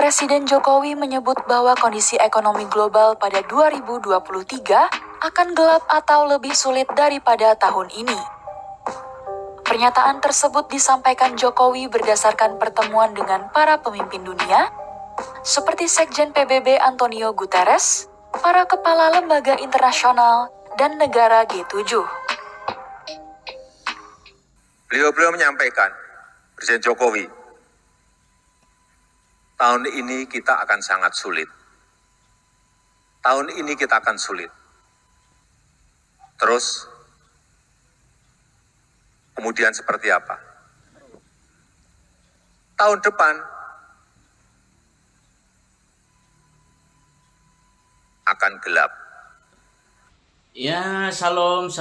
Presiden Jokowi menyebut bahwa kondisi ekonomi global pada 2023 akan gelap atau lebih sulit daripada tahun ini. Pernyataan tersebut disampaikan Jokowi berdasarkan pertemuan dengan para pemimpin dunia, seperti Sekjen PBB Antonio Guterres, para kepala lembaga internasional, dan negara G7. Beliau menyampaikan, Presiden Jokowi, tahun ini kita akan sangat sulit. Tahun ini kita akan sulit. Terus, kemudian seperti apa? Tahun depan akan gelap. Ya, salam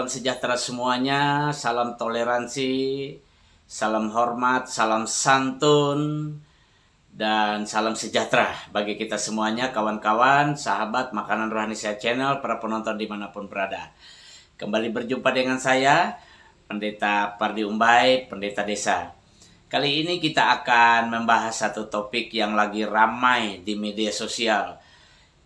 sejahtera semuanya, salam toleransi, salam hormat, salam santun, dan salam sejahtera bagi kita semuanya, kawan-kawan, sahabat Makanan Rohani Sehat Channel, para penonton dimanapun berada. Kembali berjumpa dengan saya, Pendeta Pardi Umbai, Pendeta Desa. Kali ini kita akan membahas satu topik yang lagi ramai di media sosial,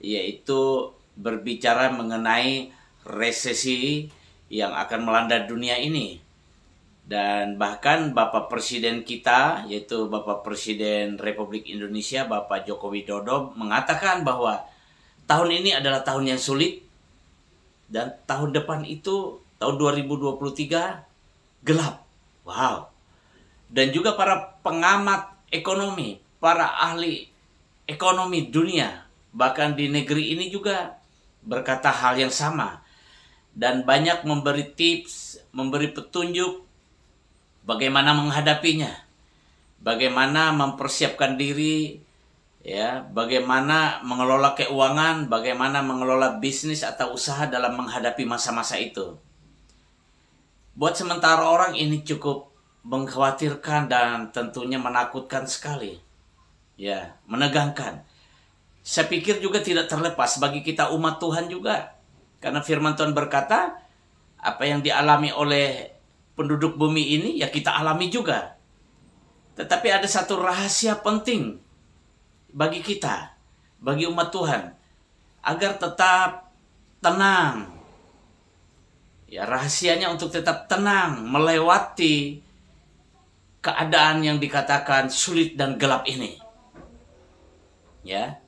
yaitu berbicara mengenai resesi yang akan melanda dunia ini. Dan bahkan Bapak Presiden kita, yaitu Bapak Presiden Republik Indonesia, Bapak Joko Widodo, mengatakan bahwa tahun ini adalah tahun yang sulit, dan tahun depan itu, tahun 2023, gelap. Wow. Dan juga para pengamat ekonomi, para ahli ekonomi dunia, bahkan di negeri ini juga berkata hal yang sama. Dan banyak memberi tips, memberi petunjuk bagaimana menghadapinya, bagaimana mempersiapkan diri, ya, bagaimana mengelola keuangan, bagaimana mengelola bisnis atau usaha dalam menghadapi masa-masa itu. Buat sementara orang ini cukup mengkhawatirkan dan tentunya menakutkan sekali, ya, menegangkan. Saya pikir juga tidak terlepas bagi kita umat Tuhan juga, karena firman Tuhan berkata, apa yang dialami oleh penduduk bumi ini, ya kita alami juga. Tetapi ada satu rahasia penting bagi kita, bagi umat Tuhan, agar tetap tenang. Ya, rahasianya untuk tetap tenang melewati keadaan yang dikatakan sulit dan gelap ini. Ya.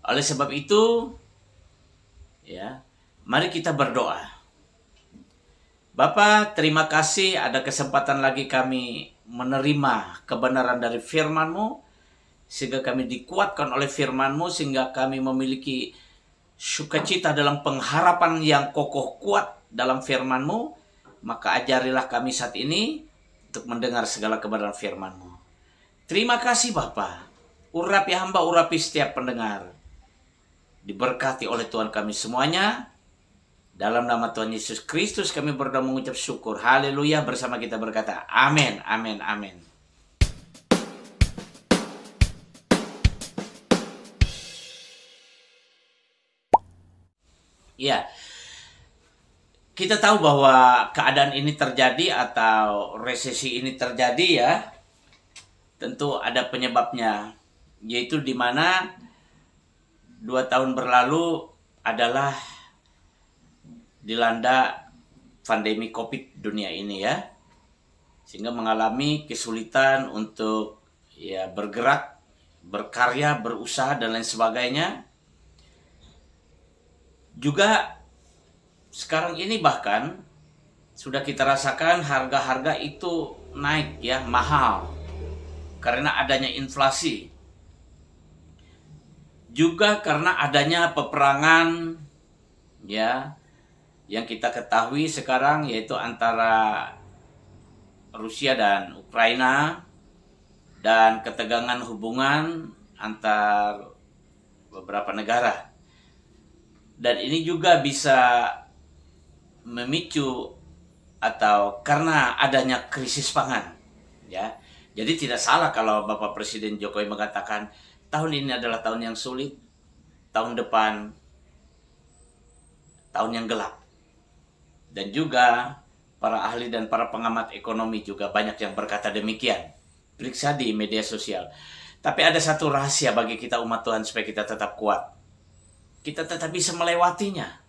Oleh sebab itu, ya, mari kita berdoa. Bapa, terima kasih ada kesempatan lagi kami menerima kebenaran dari firman-Mu, sehingga kami dikuatkan oleh firman-Mu, sehingga kami memiliki sukacita dalam pengharapan yang kokoh kuat dalam firman-Mu. Maka ajarilah kami saat ini untuk mendengar segala kebenaran firman-Mu. Terima kasih Bapa. Urapi hamba, urapi setiap pendengar. Diberkati oleh Tuhan kami semuanya. Dalam nama Tuhan Yesus Kristus kami berdoa mengucap syukur. Haleluya. Bersama kita berkata amin, amin, amin. Ya, kita tahu bahwa keadaan ini terjadi atau resesi ini terjadi, ya. Tentu ada penyebabnya, yaitu di mana 2 tahun berlalu adalah dilanda pandemi COVID dunia ini, ya. Sehingga mengalami kesulitan untuk, ya, bergerak, berkarya, berusaha dan lain sebagainya. Juga sekarang ini bahkan sudah kita rasakan harga-harga itu naik, ya, mahal karena adanya inflasi. Juga karena adanya peperangan, ya, yang kita ketahui sekarang, yaitu antara Rusia dan Ukraina, dan ketegangan hubungan antar beberapa negara. Dan ini juga bisa memicu atau karena adanya krisis pangan, ya. Jadi tidak salah kalau Bapak Presiden Jokowi mengatakan tahun ini adalah tahun yang sulit, tahun depan tahun yang gelap. Dan juga para ahli dan para pengamat ekonomi juga banyak yang berkata demikian. Periksa di media sosial. Tapi ada satu rahasia bagi kita umat Tuhan supaya kita tetap kuat. Kita tetap bisa melewatinya.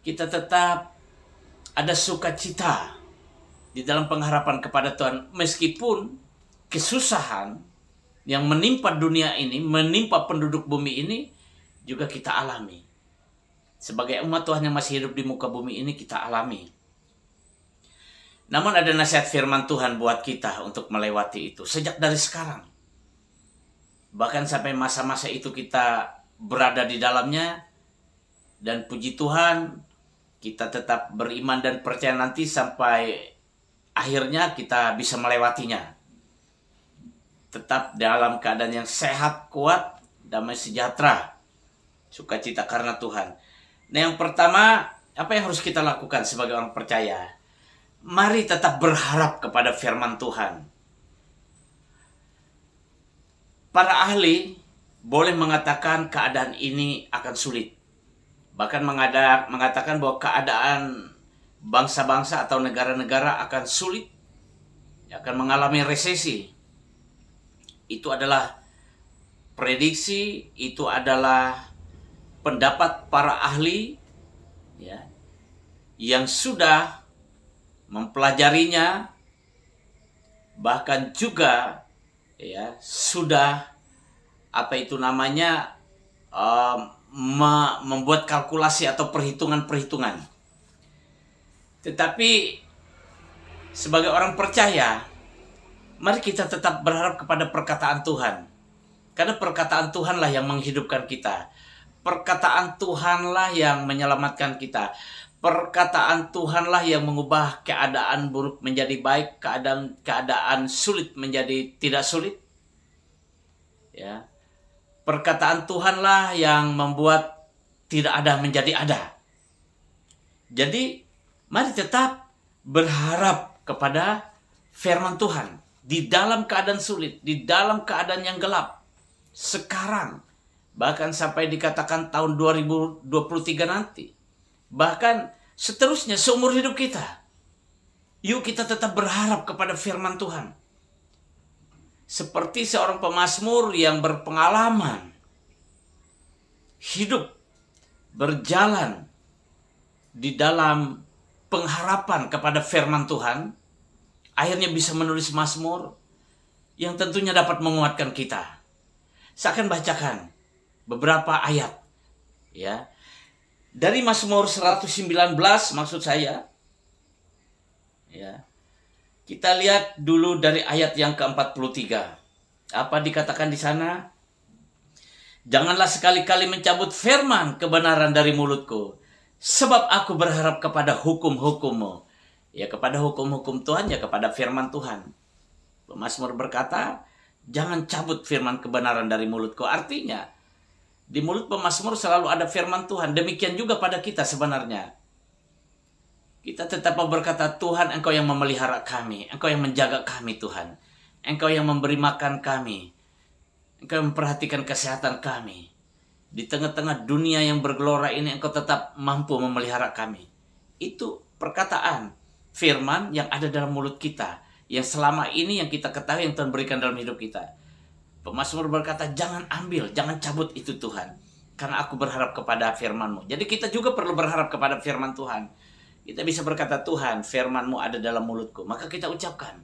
Kita tetap ada sukacita di dalam pengharapan kepada Tuhan. Meskipun kesusahan yang menimpa dunia ini, menimpa penduduk bumi ini, juga kita alami. Sebagai umat Tuhan yang masih hidup di muka bumi ini, kita alami. Namun ada nasihat firman Tuhan buat kita untuk melewati itu. Sejak dari sekarang. Bahkan sampai masa-masa itu kita berada di dalamnya. Dan puji Tuhan, kita tetap beriman dan percaya nanti sampai akhirnya kita bisa melewatinya. Tetap dalam keadaan yang sehat, kuat, damai sejahtera. Sukacita karena Tuhan. Nah, yang pertama, apa yang harus kita lakukan sebagai orang percaya? Mari tetap berharap kepada firman Tuhan. Para ahli boleh mengatakan keadaan ini akan sulit. Bahkan mengatakan bahwa keadaan bangsa-bangsa atau negara-negara akan sulit. Akan mengalami resesi. Itu adalah prediksi, itu adalah pendapat para ahli ya, yang sudah mempelajarinya, bahkan juga ya sudah membuat kalkulasi atau perhitungan-perhitungan. Tetapi sebagai orang percaya, mari kita tetap berharap kepada perkataan Tuhan. Karena perkataan Tuhanlah yang menghidupkan kita. Perkataan Tuhanlah yang menyelamatkan kita. Perkataan Tuhanlah yang mengubah keadaan buruk menjadi baik, keadaan sulit menjadi tidak sulit. Ya. Perkataan Tuhanlah yang membuat tidak ada menjadi ada. Jadi, mari tetap berharap kepada firman Tuhan. Di dalam keadaan sulit, di dalam keadaan yang gelap. Sekarang, bahkan sampai dikatakan tahun 2023 nanti. Bahkan seterusnya seumur hidup kita. Yuk kita tetap berharap kepada firman Tuhan. Seperti seorang pemazmur yang berpengalaman. Hidup, berjalan di dalam pengharapan kepada firman Tuhan. Akhirnya bisa menulis mazmur yang tentunya dapat menguatkan kita. Saya akan bacakan beberapa ayat. Ya. Dari Mazmur 119 maksud saya. Ya. Kita lihat dulu dari ayat yang ke-43. Apa dikatakan di sana? Janganlah sekali-kali mencabut firman kebenaran dari mulutku. Sebab aku berharap kepada hukum-hukummu. Ya kepada hukum-hukum Tuhan, ya kepada firman Tuhan. Pemazmur berkata, jangan cabut firman kebenaran dari mulutku. Artinya, di mulut pemazmur selalu ada firman Tuhan. Demikian juga pada kita sebenarnya. Kita tetap berkata, Tuhan, Engkau yang memelihara kami. Engkau yang menjaga kami, Tuhan. Engkau yang memberi makan kami. Engkau yang memperhatikan kesehatan kami. Di tengah-tengah dunia yang bergelora ini, Engkau tetap mampu memelihara kami. Itu perkataan, firman yang ada dalam mulut kita. Yang selama ini yang kita ketahui, yang Tuhan berikan dalam hidup kita. Pemazmur berkata, jangan ambil, jangan cabut itu Tuhan. Karena aku berharap kepada firman-Mu. Jadi kita juga perlu berharap kepada firman Tuhan. Kita bisa berkata, Tuhan, firman-Mu ada dalam mulutku. Maka kita ucapkan.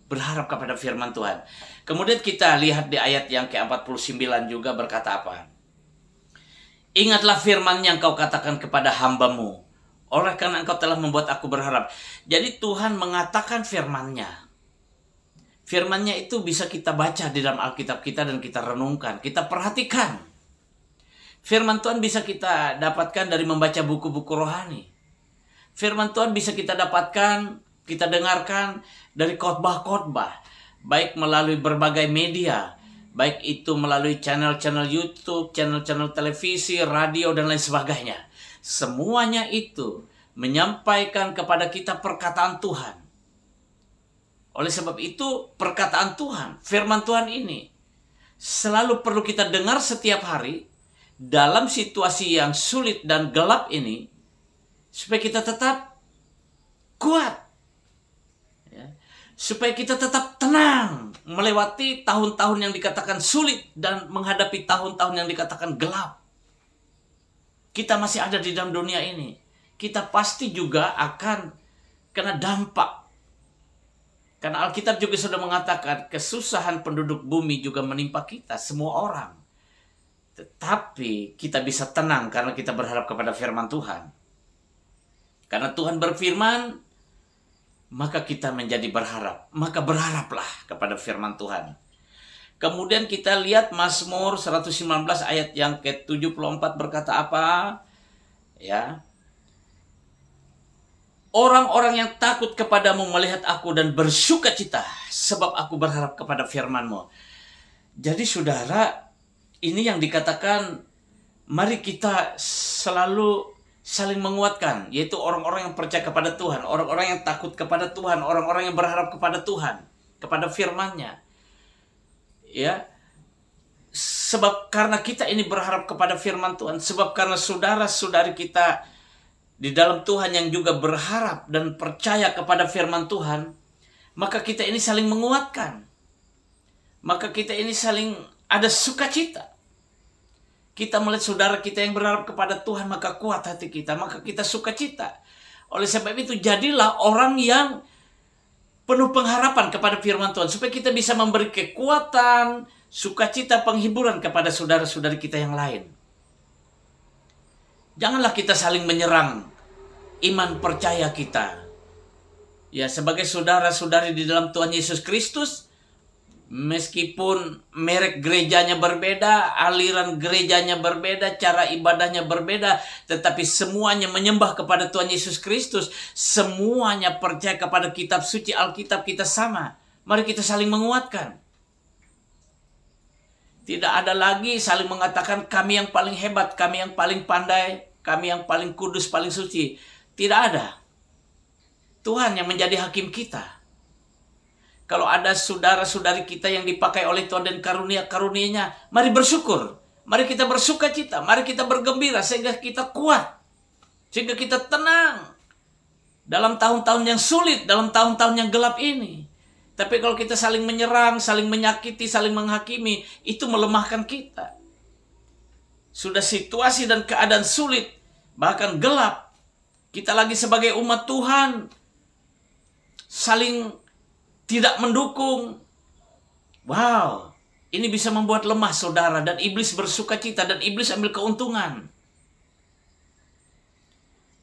Berharap kepada firman Tuhan. Kemudian kita lihat di ayat yang ke-49 juga berkata apa? Ingatlah firman yang kau katakan kepada hamba-Mu. Oleh karena engkau telah membuat aku berharap. Jadi Tuhan mengatakan firman-Nya. Firman-Nya itu bisa kita baca di dalam Alkitab kita dan kita renungkan. Kita perhatikan. Firman Tuhan bisa kita dapatkan dari membaca buku-buku rohani. Firman Tuhan bisa kita dapatkan, kita dengarkan dari khotbah-khotbah. Baik melalui berbagai media. Baik itu melalui channel-channel YouTube, channel-channel televisi, radio, dan lain sebagainya. Semuanya itu menyampaikan kepada kita perkataan Tuhan. Oleh sebab itu, perkataan Tuhan, firman Tuhan ini selalu perlu kita dengar setiap hari dalam situasi yang sulit dan gelap ini, supaya kita tetap kuat. Ya. supaya kita tetap tenang melewati tahun-tahun yang dikatakan sulit dan menghadapi tahun-tahun yang dikatakan gelap. Kita masih ada di dalam dunia ini. Kita pasti juga akan kena dampak. Karena Alkitab juga sudah mengatakan kesusahan penduduk bumi juga menimpa kita, semua orang. Tetapi kita bisa tenang karena kita berharap kepada firman Tuhan. Karena Tuhan berfirman, maka kita menjadi berharap. Maka berharaplah kepada firman Tuhan. Kemudian kita lihat Mazmur 119 ayat yang ke-74 berkata apa? Ya. Orang-orang yang takut kepadamu melihat aku dan bersukacita sebab aku berharap kepada firman-Mu. Jadi saudara, ini yang dikatakan mari kita selalu saling menguatkan, yaitu orang-orang yang percaya kepada Tuhan, orang-orang yang takut kepada Tuhan, orang-orang yang berharap kepada Tuhan, kepada firman-Nya. Ya. Sebab karena kita ini berharap kepada firman Tuhan, sebab karena saudara-saudari kita di dalam Tuhan yang juga berharap dan percaya kepada firman Tuhan, maka kita ini saling menguatkan. Maka kita ini saling ada sukacita. Kita melihat saudara kita yang berharap kepada Tuhan, maka kuat hati kita, maka kita sukacita. Oleh sebab itu, jadilah orang yang penuh pengharapan kepada firman Tuhan, supaya kita bisa memberi kekuatan, sukacita, penghiburan kepada saudara-saudari kita yang lain. Janganlah kita saling menyerang iman percaya kita. Ya, sebagai saudara-saudari di dalam Tuhan Yesus Kristus, meskipun merek gerejanya berbeda, aliran gerejanya berbeda, cara ibadahnya berbeda, tetapi semuanya menyembah kepada Tuhan Yesus Kristus. Semuanya percaya kepada kitab suci Alkitab kita sama. Mari kita saling menguatkan. Tidak ada lagi saling mengatakan kami yang paling hebat, kami yang paling pandai, kami yang paling kudus, paling suci. Tidak ada. Tuhan yang menjadi hakim kita. Kalau ada saudara-saudari kita yang dipakai oleh Tuhan dan karunia-karunia-Nya, mari bersyukur. Mari kita bersukacita. Mari kita bergembira sehingga kita kuat. Sehingga kita tenang. Dalam tahun-tahun yang sulit, dalam tahun-tahun yang gelap ini. Tapi kalau kita saling menyerang, saling menyakiti, saling menghakimi, itu melemahkan kita. Sudah situasi dan keadaan sulit, bahkan gelap. Kita lagi sebagai umat Tuhan saling tidak mendukung. Wow, ini bisa membuat lemah saudara, dan iblis bersukacita dan iblis ambil keuntungan.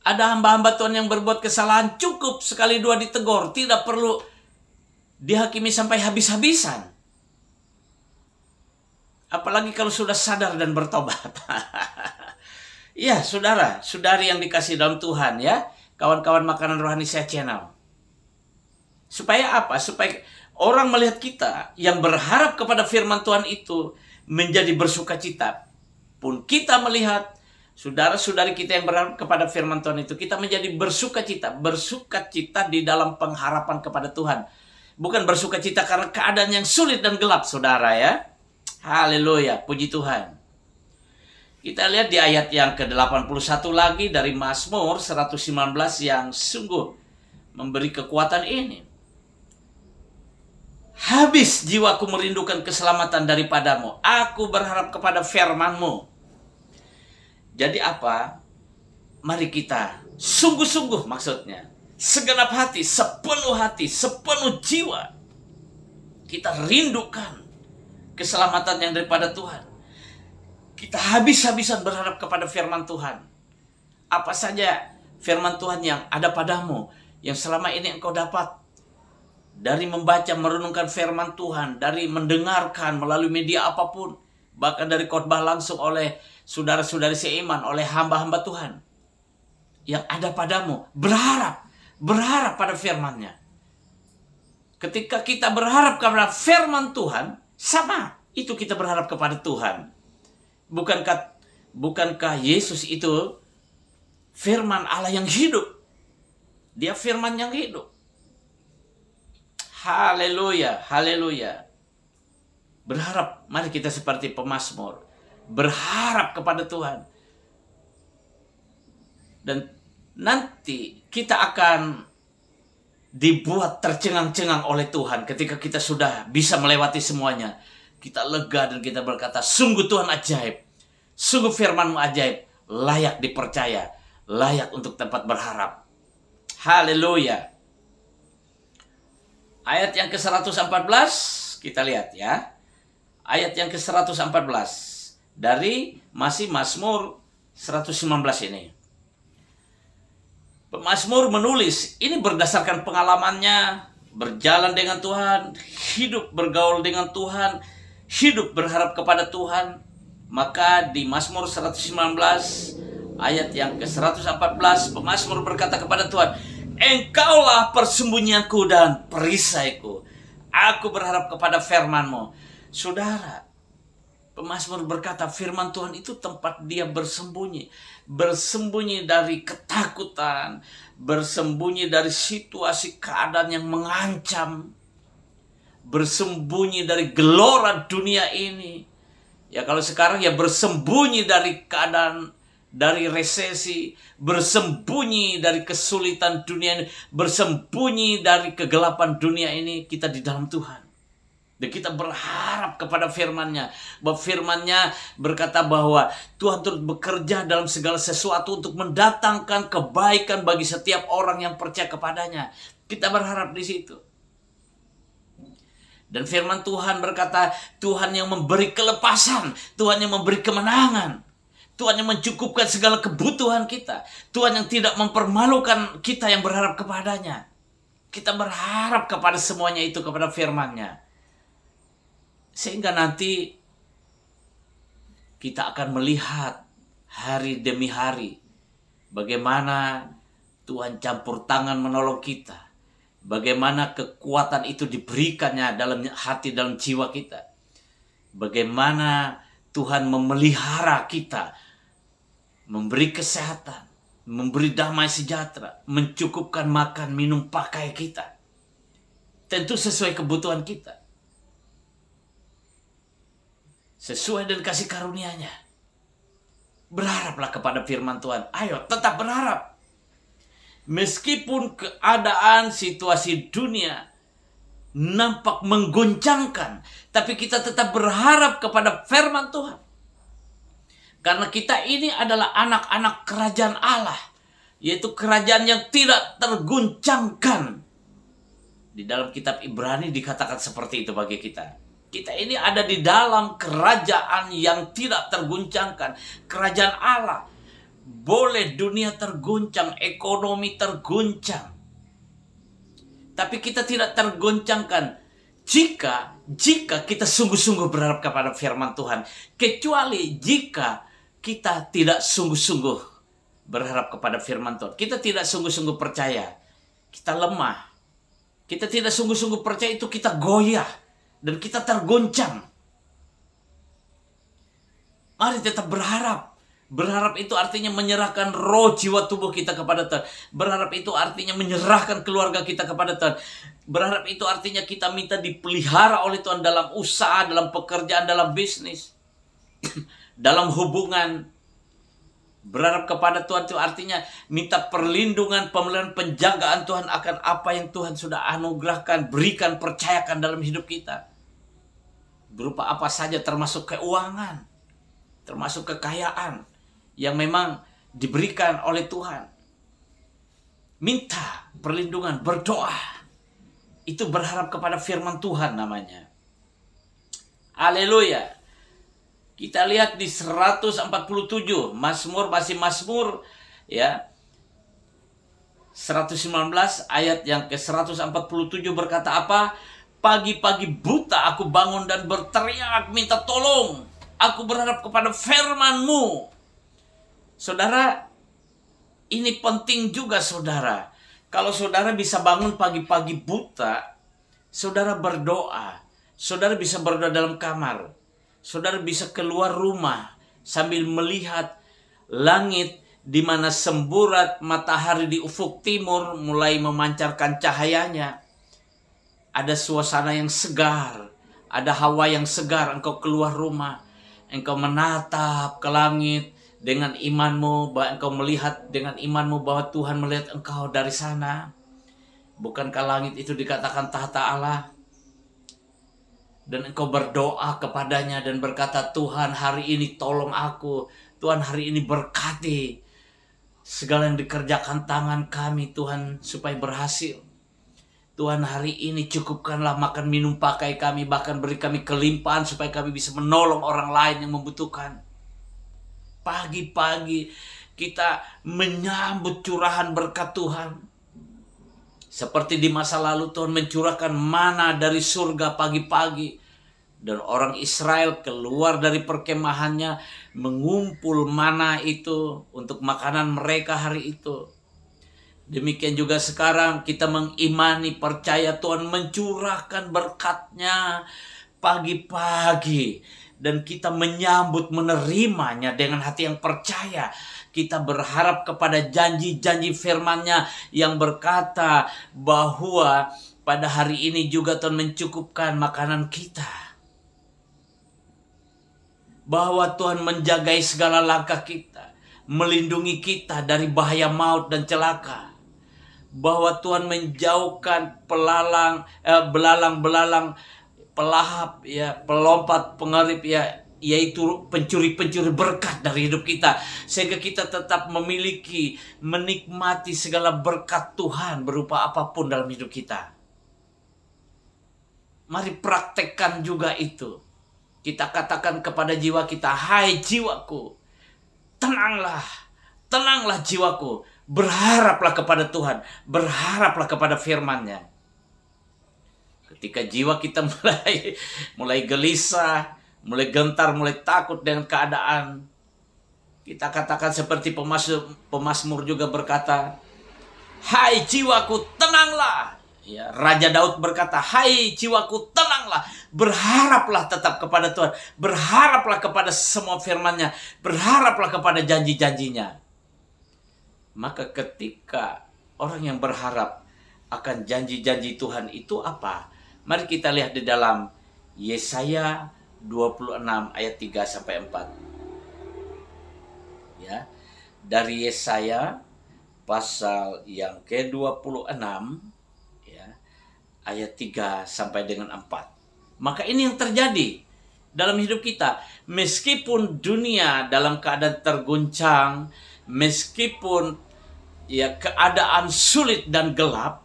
Ada hamba-hamba Tuhan yang berbuat kesalahan, cukup sekali dua ditegur, tidak perlu dihakimi sampai habis-habisan. Apalagi kalau sudah sadar dan bertobat. Ya, saudara, saudari yang dikasih dalam Tuhan ya, kawan-kawan Makanan Rohani Saya Channel. Supaya apa? Supaya orang melihat kita yang berharap kepada firman Tuhan itu menjadi bersukacita. Pun kita melihat saudara-saudari kita yang berharap kepada firman Tuhan itu, kita menjadi bersukacita. Bersukacita di dalam pengharapan kepada Tuhan. Bukan bersukacita karena keadaan yang sulit dan gelap, saudara ya. Haleluya, puji Tuhan. Kita lihat di ayat yang ke-81 lagi dari Mazmur 119 yang sungguh memberi kekuatan ini. Habis jiwaku merindukan keselamatan daripadamu. Aku berharap kepada firman-Mu. Jadi apa? Mari kita sungguh-sungguh, maksudnya segenap hati, sepenuh jiwa. Kita rindukan keselamatan yang daripada Tuhan. Kita habis-habisan berharap kepada firman Tuhan. Apa saja firman Tuhan yang ada padamu, yang selama ini engkau dapat dari membaca, merenungkan firman Tuhan, dari mendengarkan melalui media apapun, bahkan dari khotbah langsung oleh saudara-saudari seiman, oleh hamba-hamba Tuhan. Yang ada padamu, berharap pada firman-Nya. Ketika kita berharap kepada firman Tuhan, sama itu kita berharap kepada Tuhan. Bukankah Yesus itu firman Allah yang hidup? Dia firman yang hidup. Haleluya, haleluya. Berharap, mari kita seperti pemazmur. Berharap kepada Tuhan. Dan nanti kita akan dibuat tercengang-cengang oleh Tuhan. Ketika kita sudah bisa melewati semuanya, kita lega dan kita berkata, sungguh Tuhan ajaib, sungguh firman-Mu ajaib, layak dipercaya, layak untuk tempat berharap. Haleluya. Ayat yang ke-114 kita lihat ya. Ayat yang ke-114 dari masih Mazmur 119 ini. Pemazmur menulis, ini berdasarkan pengalamannya, berjalan dengan Tuhan, hidup bergaul dengan Tuhan, hidup berharap kepada Tuhan. Maka di Mazmur 119 ayat yang ke-114, pemazmur berkata kepada Tuhan, Engkaulah persembunyianku dan perisaiku. Aku berharap kepada firman-Mu. Saudara, pemazmur berkata firman Tuhan itu tempat dia bersembunyi. Bersembunyi dari ketakutan, bersembunyi dari situasi keadaan yang mengancam, bersembunyi dari gelora dunia ini. Ya kalau sekarang ya bersembunyi dari keadaan, dari resesi, bersembunyi dari kesulitan dunia ini, bersembunyi dari kegelapan dunia ini. Kita di dalam Tuhan. Dan kita berharap kepada firman-Nya. Bahwa firman-Nya berkata bahwa Tuhan turut bekerja dalam segala sesuatu untuk mendatangkan kebaikan bagi setiap orang yang percaya kepadanya. Kita berharap di situ. Dan firman Tuhan berkata, Tuhan yang memberi kelepasan, Tuhan yang memberi kemenangan, Tuhan yang mencukupkan segala kebutuhan kita, Tuhan yang tidak mempermalukan kita yang berharap kepadanya. Kita berharap kepada semuanya itu, kepada firman-Nya. Sehingga nanti kita akan melihat hari demi hari bagaimana Tuhan campur tangan menolong kita. Bagaimana kekuatan itu diberikannya dalam hati, dalam jiwa kita. Bagaimana Tuhan memelihara kita, memberi kesehatan, memberi damai sejahtera, mencukupkan makan, minum, pakai kita. Tentu sesuai kebutuhan kita. Sesuai dengan kasih karunia-Nya. Berharaplah kepada firman Tuhan. Ayo tetap berharap. Meskipun keadaan situasi dunia nampak menggoncangkan, tapi kita tetap berharap kepada firman Tuhan. Karena kita ini adalah anak-anak kerajaan Allah, yaitu kerajaan yang tidak terguncangkan. Di dalam kitab Ibrani dikatakan seperti itu bagi kita. Kita ini ada di dalam kerajaan yang tidak terguncangkan. Kerajaan Allah. Boleh dunia terguncang, ekonomi terguncang, tapi kita tidak tergoncangkan jika kita sungguh-sungguh berharap kepada firman Tuhan. Kecuali jika kita tidak sungguh-sungguh berharap kepada firman Tuhan. Kita tidak sungguh-sungguh percaya. Kita lemah. Kita tidak sungguh-sungguh percaya, itu kita goyah. Dan kita tergoncang. Mari tetap berharap. Berharap itu artinya menyerahkan roh, jiwa, tubuh kita kepada Tuhan. Berharap itu artinya menyerahkan keluarga kita kepada Tuhan. Berharap itu artinya kita minta dipelihara oleh Tuhan dalam usaha, dalam pekerjaan, dalam bisnis, dalam hubungan. Berharap kepada Tuhan itu artinya minta perlindungan, pemeliharaan, penjagaan Tuhan akan apa yang Tuhan sudah anugerahkan, berikan, percayakan dalam hidup kita. Berupa apa saja, termasuk keuangan, termasuk kekayaan yang memang diberikan oleh Tuhan. Minta perlindungan, berdoa. Itu berharap kepada firman Tuhan namanya. Haleluya. Kita lihat di 147, Mazmur, masih Mazmur ya. 119 ayat yang ke-147 berkata apa? Pagi-pagi buta aku bangun dan berteriak minta tolong. Aku berharap kepada firman-Mu. Saudara, ini penting juga saudara. Kalau saudara bisa bangun pagi-pagi buta, saudara berdoa. Saudara bisa berdoa dalam kamar. Saudara bisa keluar rumah sambil melihat langit di mana semburat matahari di ufuk timur mulai memancarkan cahayanya. Ada suasana yang segar, ada hawa yang segar. Engkau keluar rumah, engkau menatap ke langit dengan imanmu, bahwa engkau melihat dengan imanmu bahwa Tuhan melihat engkau dari sana. Bukankah langit itu dikatakan tahta Allah? Dan engkau berdoa kepadanya dan berkata, Tuhan hari ini tolong aku. Tuhan hari ini berkati segala yang dikerjakan tangan kami Tuhan supaya berhasil. Tuhan hari ini cukupkanlah makan minum pakai kami. Bahkan beri kami kelimpahan supaya kami bisa menolong orang lain yang membutuhkan. Pagi-pagi kita menyambut curahan berkat Tuhan. Seperti di masa lalu Tuhan mencurahkan mana dari surga pagi-pagi. Dan orang Israel keluar dari perkemahannya mengumpul mana itu untuk makanan mereka hari itu. Demikian juga sekarang kita mengimani, percaya Tuhan mencurahkan berkat-Nya pagi-pagi. Dan kita menyambut menerimanya dengan hati yang percaya. Kita berharap kepada janji-janji firman-Nya yang berkata bahwa pada hari ini juga Tuhan mencukupkan makanan kita. Bahwa Tuhan menjagai segala langkah kita. Melindungi kita dari bahaya maut dan celaka. Bahwa Tuhan menjauhkan belalang-belalang pelahap, ya, pelompat, pengerip, ya, yaitu pencuri-pencuri berkat dari hidup kita. Sehingga kita tetap menikmati segala berkat Tuhan berupa apapun dalam hidup kita. Mari praktekkan juga itu. Kita katakan kepada jiwa kita, hai jiwaku, tenanglah, tenanglah jiwaku. Berharaplah kepada Tuhan, berharaplah kepada firman-Nya. Ketika jiwa kita mulai gelisah, mulai gentar, mulai takut dengan keadaan, kita katakan seperti pemazmur juga berkata, hai jiwaku tenanglah. Ya, Raja Daud berkata, hai jiwaku tenanglah. Berharaplah tetap kepada Tuhan. Berharaplah kepada semua firman-Nya. Berharaplah kepada janji-janjinya. Maka ketika orang yang berharap akan janji-janji Tuhan itu apa? Mari kita lihat di dalam Yesaya 26 ayat 3 sampai 4. Ya. Dari Yesaya pasal yang ke-26 ya, ayat 3 sampai dengan 4. Maka ini yang terjadi dalam hidup kita. Meskipun dunia dalam keadaan terguncang, meskipun ya keadaan sulit dan gelap,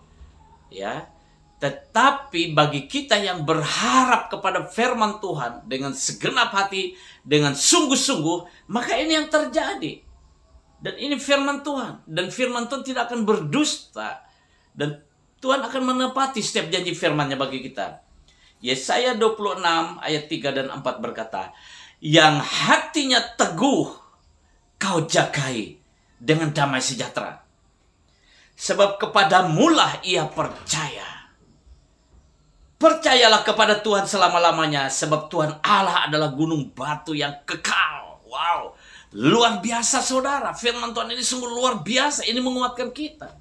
ya, tetapi bagi kita yang berharap kepada firman Tuhan dengan segenap hati, dengan sungguh-sungguh, maka ini yang terjadi. Dan ini firman Tuhan. Dan firman Tuhan tidak akan berdusta. Dan Tuhan akan menepati setiap janji firman-Nya bagi kita. Yesaya 26 ayat 3 dan 4 berkata, yang hatinya teguh kau jagai dengan damai sejahtera. Sebab kepadamulah ia percaya. Percayalah kepada Tuhan selama-lamanya. Sebab Tuhan Allah adalah gunung batu yang kekal. Wow, luar biasa saudara. Firman Tuhan ini sungguh luar biasa. Ini menguatkan kita.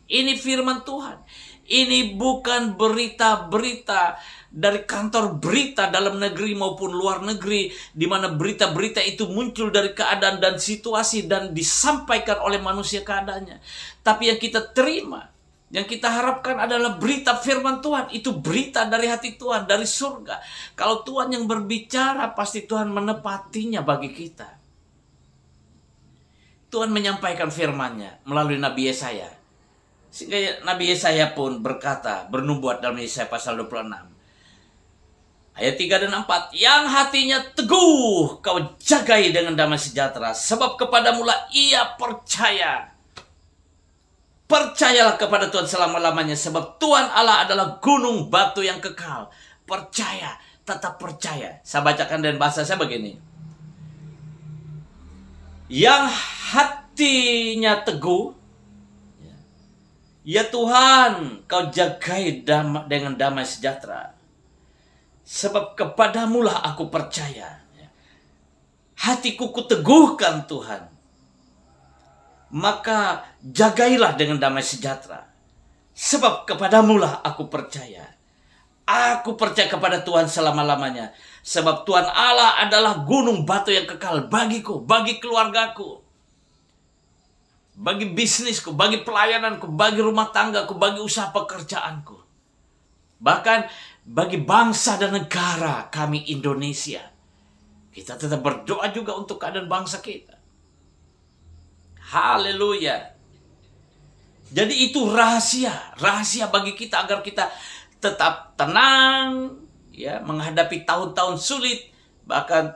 Ini firman Tuhan. Ini bukan berita-berita dari kantor berita dalam negeri maupun luar negeri, di mana berita-berita itu muncul dari keadaan dan situasi dan disampaikan oleh manusia keadaannya. Tapi yang kita terima, yang kita harapkan adalah berita firman Tuhan. Itu berita dari hati Tuhan, dari surga. Kalau Tuhan yang berbicara, pasti Tuhan menepatinya bagi kita. Tuhan menyampaikan firman-Nya melalui Nabi Yesaya. Sehingga Nabi Yesaya pun berkata, bernubuat dalam Yesaya pasal 26. Ayat 3 dan 4. Yang hatinya teguh kau jagai dengan damai sejahtera. Sebab kepadamulah ia percaya. Percayalah kepada Tuhan selama-lamanya. Sebab Tuhan Allah adalah gunung batu yang kekal. Percaya, tetap percaya. Saya bacakan dengan bahasa saya begini. Yang hatinya teguh, ya Tuhan, kau jagai dengan damai sejahtera. Sebab kepadamulah aku percaya. Hatiku kuteguhkan Tuhan. Maka jagailah dengan damai sejahtera. Sebab kepadamulah aku percaya. Aku percaya kepada Tuhan selama-lamanya. Sebab Tuhan Allah adalah gunung batu yang kekal bagiku, bagi keluargaku. bagi bisnisku, bagi pelayananku, bagi rumah tanggaku, bagi usaha pekerjaanku. Bahkan bagi bangsa dan negara kami Indonesia. Kita tetap berdoa juga untuk keadaan bangsa kita. Haleluya. Jadi itu rahasia bagi kita agar kita tetap tenang, ya, menghadapi tahun-tahun sulit, bahkan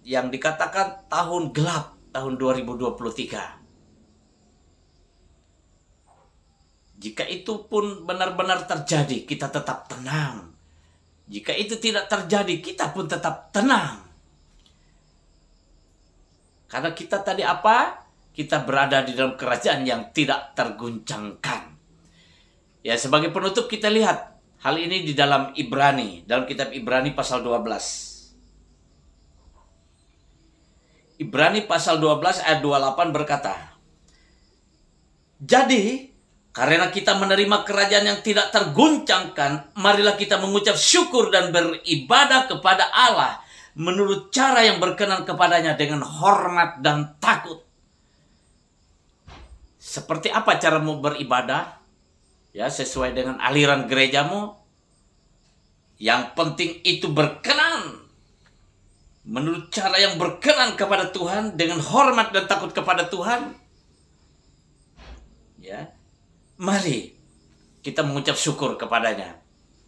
yang dikatakan tahun gelap, tahun 2023. Jika itu pun benar-benar terjadi, kita tetap tenang. Jika itu tidak terjadi, kita pun tetap tenang. Karena kita tadi apa? Kita berada di dalam kerajaan yang tidak terguncangkan. Ya, sebagai penutup kita lihat hal ini di dalam Ibrani, dalam kitab Ibrani pasal 12. Ibrani pasal 12 ayat 28 berkata, jadi, karena kita menerima kerajaan yang tidak terguncangkan, marilah kita mengucap syukur dan beribadah kepada Allah menurut cara yang berkenan kepadanya dengan hormat dan takut. Seperti apa caramu beribadah? Ya, sesuai dengan aliran gerejamu. Yang penting itu berkenan. Menurut cara yang berkenan kepada Tuhan, dengan hormat dan takut kepada Tuhan. Ya. Mari kita mengucap syukur kepadanya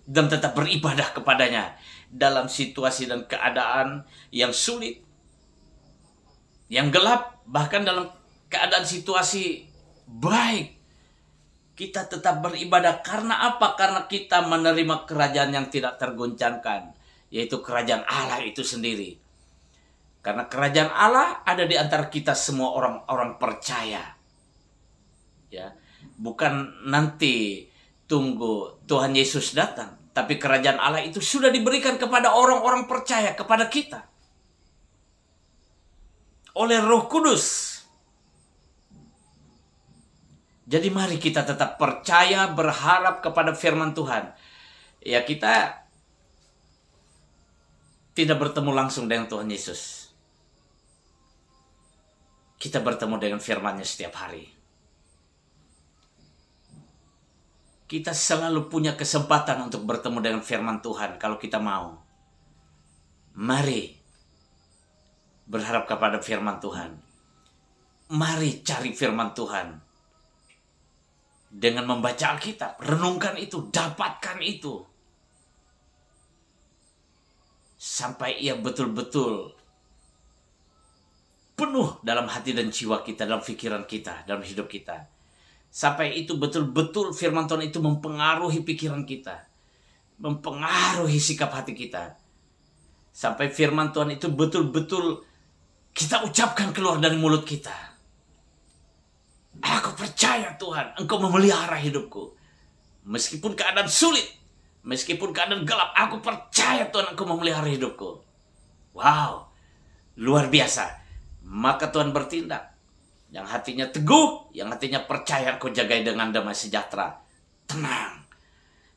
dan tetap beribadah kepadanya dalam situasi dan keadaan yang sulit, yang gelap, bahkan dalam keadaan situasi baik. Kita tetap beribadah. Karena apa? Karena kita menerima kerajaan yang tidak tergoncangkan, yaitu kerajaan Allah itu sendiri. Karena kerajaan Allah ada di antara kita semua orang-orang percaya. Ya. Bukan nanti tunggu Tuhan Yesus datang, tapi kerajaan Allah itu sudah diberikan kepada orang-orang percaya, kepada kita oleh Roh Kudus. Jadi mari kita tetap percaya, berharap kepada firman Tuhan. Ya, kita tidak bertemu langsung dengan Tuhan Yesus. Kita bertemu dengan firman-Nya setiap hari. Kita selalu punya kesempatan untuk bertemu dengan firman Tuhan kalau kita mau. Mari berharap kepada firman Tuhan. Mari cari firman Tuhan. Dengan membaca Alkitab, renungkan itu, dapatkan itu. Sampai ia betul-betul penuh dalam hati dan jiwa kita, dalam pikiran kita, dalam hidup kita. Sampai itu betul-betul firman Tuhan itu mempengaruhi pikiran kita. Mempengaruhi sikap hati kita. Sampai firman Tuhan itu betul-betul kita ucapkan keluar dari mulut kita. Aku percaya Tuhan, Engkau memelihara hidupku. Meskipun keadaan sulit, meskipun keadaan gelap, aku percaya Tuhan Engkau memelihara hidupku. Wow, luar biasa. Maka Tuhan bertindak. Yang hatinya teguh, yang hatinya percaya, Kau jagai dengan damai sejahtera. Tenang.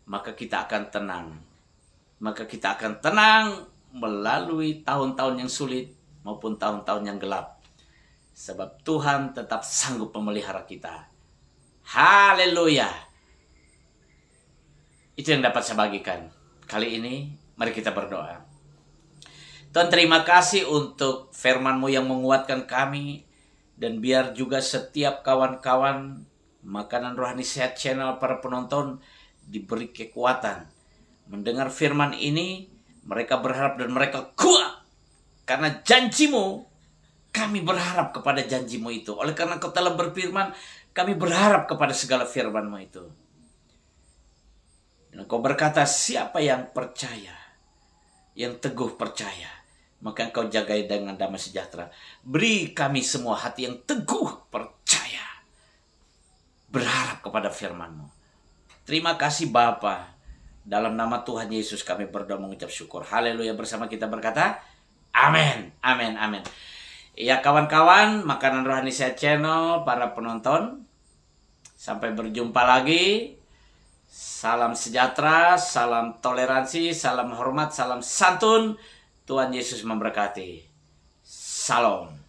Maka kita akan tenang. Maka kita akan tenang melalui tahun-tahun yang sulit maupun tahun-tahun yang gelap. Sebab Tuhan tetap sanggup memelihara kita. Haleluya. Itu yang dapat saya bagikan. Kali ini, mari kita berdoa. Tuhan, terima kasih untuk firman-Mu yang menguatkan kami. Dan biar juga setiap kawan-kawan Makanan Rohani Sehat Channel, para penonton, diberi kekuatan. Mendengar firman ini, mereka berharap dan mereka kuat. Karena janji-Mu, kami berharap kepada janji-Mu itu. Oleh karena Kau telah berfirman, kami berharap kepada segala firman-Mu itu. Dan Kau berkata, siapa yang percaya, yang teguh percaya, maka Engkau jagai dengan damai sejahtera. Beri kami semua hati yang teguh percaya, berharap kepada firman-Mu. Terima kasih Bapa. Dalam nama Tuhan Yesus kami berdoa mengucap syukur. Haleluya. Bersama kita berkata, amin, amin, amin. Ya kawan-kawan, Makanan Rohani Sehat Channel, para penonton, sampai berjumpa lagi. Salam sejahtera, salam toleransi, salam hormat, salam santun. Tuhan Yesus memberkati. Salam.